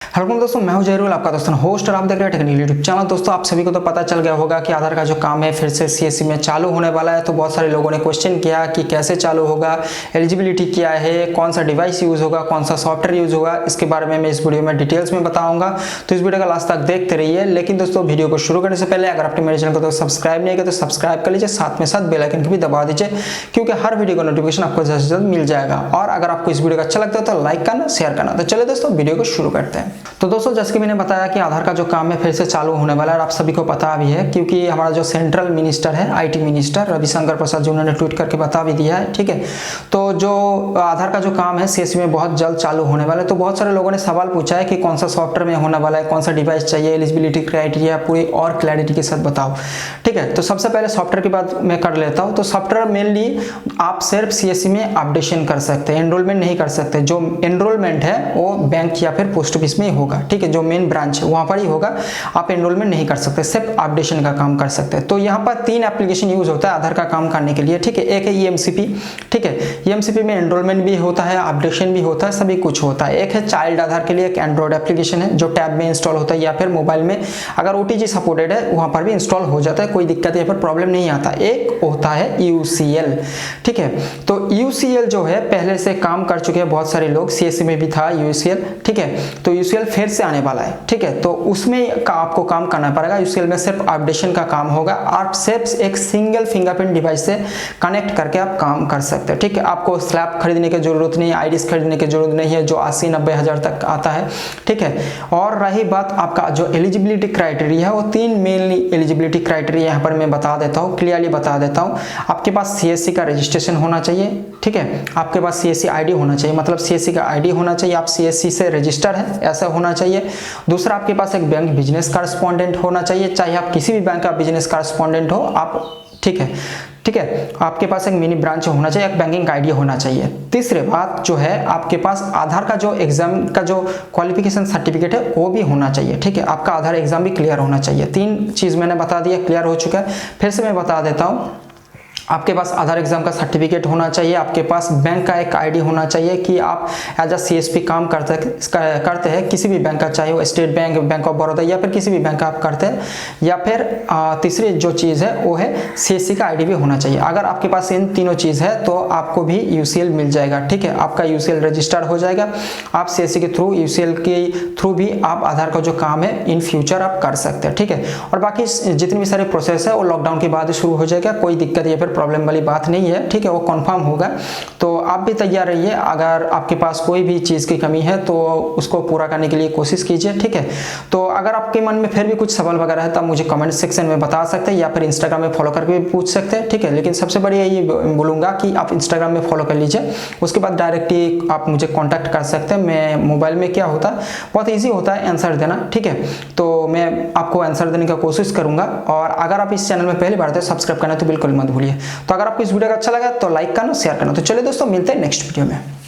Hello दोस्तों, मैं हूं जयरूल, आपका दोस्तों होस्ट और आप देख रहे हैं टेक्निकल यूट्यूब चैनल। दोस्तों आप सभी को तो पता चल गया होगा कि आधार का जो काम है फिर से सीएससी में चालू होने वाला है। तो बहुत सारे लोगों ने क्वेश्चन किया कि कैसे चालू होगा, एलिजिबिलिटी क्या है, कौन सा डिवाइस यूज होगा, कौन सा सॉफ्टवेयर यूज होगा, इसके बारे में मैं इस वीडियो में डिटेल्स में बताऊंगा। तो इस वीडियो का लास्ट तक देखते रहिए। लेकिन दोस्तों वीडियो को शुरू करने से पहले अगर आपने मेरे चैनल को तो सब्सक्राइब नहीं किया तो सब्सक्राइब कर लीजिए, साथ में साथ बेल आइकन को भी दबा दीजिए, क्योंकि हर वीडियो का नोटिफिकेशन आपको जल्द से जल्द मिल जाएगा। और अगर आपको इस वीडियो का अच्छा लगता है तो लाइक करना, शेयर करना। तो चलिए दोस्तों वीडियो को शुरू करते हैं। तो दोस्तों जैसे कि मैंने बताया कि आधार का जो काम है फिर से चालू होने वाला है, आप सभी को पता भी है, क्योंकि हमारा जो सेंट्रल मिनिस्टर है, आईटी मिनिस्टर रविशंकर प्रसाद जी, उन्होंने ट्वीट करके बता भी दिया है। ठीक है, तो जो आधार का जो काम है सीएससी में बहुत जल्द चालू होने वाला है। तो बहुत सारे लोगों ने सवाल पूछा है कि कौन सा सॉफ्टवेयर में होने वाला है, कौन सा डिवाइस चाहिए, एलिजिबिलिटी क्राइटेरिया पूरी और क्लैरिटी के साथ बताओ। ठीक है, तो सबसे पहले सॉफ्टवेयर की बात मैं कर लेता हूँ। तो सॉफ्टवेयर मेनली आप सिर्फ सीएससी में अपडेशन कर सकते हैं, एनरोलमेंट नहीं कर सकते। जो एनरोलमेंट है वो बैंक या फिर पोस्ट ऑफिस में ही होगा। ठीक है, जो मेन ब्रांच है वहां पर ही होगा, आप एनरोलमेंट नहीं कर सकते, सिर्फ अपडेशन का काम कर सकते हैं। तो यहाँ पर 3 एप्लीकेशन यूज होता है आधार का काम करने के लिए। ठीक है, एक है ईएमसीपी। ठीक है, ईएमसीपी में एनरोलमेंट भी होता है, अपडेशन भी होता है, सभी कुछ होता है। एक है चाइल्ड आधार के लिए एक एंड्रॉइड एप्लीकेशन है जो टैब में इंस्टॉल होता है, या फिर मोबाइल में अगर ओटीजी सपोर्टेड है वहां पर भी इंस्टॉल हो जाता है, कोई दिक्कत यहाँ पर प्रॉब्लम नहीं आता। एक होता है यूसीएल। ठीक है, तो यूसीएल जो है पहले से काम कर चुके हैं बहुत सारे लोग, सीएससी में भी था यूसीएल। ठीक है, तो यूसीएल फिर से आने वाला है। ठीक है, तो उसमें आपको काम करना पड़ेगा। यूसीएल में सिर्फ अपडेशन का काम होगा, आप सिर्फ एक सिंगल फिंगरप्रिंट डिवाइस से कनेक्ट करके आप काम कर सकते हैं। ठीक है, आपको स्लैब खरीदने की जरूरत नहीं, आईडीज खरीदने की जरूरत नहीं है जो 80-90 हज़ार तक आता है। ठीक है, और रही बात आपका जो एलिजिबिलिटी क्राइटेरिया है, वो 3 मेनली एलिजिबिलिटी क्राइटेरिया यहाँ पर मैं बता देता हूँ, क्लियरली बता देता हूँ। आपके पास सीएससी का रजिस्ट्रेशन होना चाहिए। ठीक है, आपके पास सीएससी आईडी होना चाहिए, मतलब सीएससी का आईडी होना चाहिए, आप सीएससी से रजिस्टर्ड है ऐसा होना चाहिए। दूसरा, आपके पास एक बैंक बिजनेस कॉरेस्पॉन्डेंट होना चाहिए, चाहे आप किसी भी बैंक का बिजनेस कॉरेस्पॉन्डेंट हो आप। ठीक है, ठीक है, आपके पास एक मिनी ब्रांच होना चाहिए, एक बैंकिंग आईडी होना चाहिए। तीसरे बात जो है, आपके पास आधार का जो एग्जाम का जो क्वालिफिकेशन सर्टिफिकेट है वो भी होना चाहिए। ठीक है, आपका आधार एग्जाम भी क्लियर होना चाहिए। 3 चीज मैंने बता दिया, क्लियर हो चुका है। फिर से मैं बता देता हूँ, आपके पास आधार एग्जाम का सर्टिफिकेट होना चाहिए, आपके पास बैंक का एक आईडी होना चाहिए कि आप एज अ सीएसपी काम करते हैं किसी भी बैंक का, चाहे वो state bank, bank of Baroda या फिर किसी भी बैंक का आप करते हैं। या फिर तीसरी जो चीज़ है वो है सीएससी का आईडी भी होना चाहिए। अगर आपके पास इन तीनों चीज़ है तो आपको भी यूसीएल मिल जाएगा। ठीक है, आपका यूसीएल रजिस्टर्ड हो जाएगा, आप सीएससी के थ्रू, यूसीएल के थ्रू भी आप आधार का जो काम है इन फ्यूचर आप कर सकते हैं। ठीक है, और बाकी जितनी भी सारे प्रोसेस है वो लॉकडाउन के बाद शुरू हो जाएगा, कोई दिक्कत या फिर प्रॉब्लम वाली बात नहीं है। ठीक है, वो कंफर्म होगा। तो आप भी तैयार रहिए, अगर आपके पास कोई भी चीज़ की कमी है तो उसको पूरा करने के लिए कोशिश कीजिए। ठीक है, तो अगर आपके मन में फिर भी कुछ सवाल वगैरह है तो आप मुझे कमेंट सेक्शन में बता सकते हैं, या फिर इंस्टाग्राम में फॉलो करके भी पूछ सकते हैं। ठीक है, लेकिन सबसे बढ़िया ये बोलूँगा कि आप इंस्टाग्राम में फॉलो कर लीजिए, उसके बाद डायरेक्टली आप मुझे कॉन्टैक्ट कर सकते हैं। मैं मोबाइल में क्या होता है, बहुत ईजी होता है आंसर देना। ठीक है, तो मैं आपको आंसर देने की कोशिश करूँगा। और अगर आप इस चैनल में पहली बार थे सब्सक्राइब करना तो बिल्कुल मत भूलिए। तो अगर आपको इस वीडियो का अच्छा लगा तो लाइक करना, शेयर करना। तो चलिए दोस्तों, मिलते हैं नेक्स्ट वीडियो में।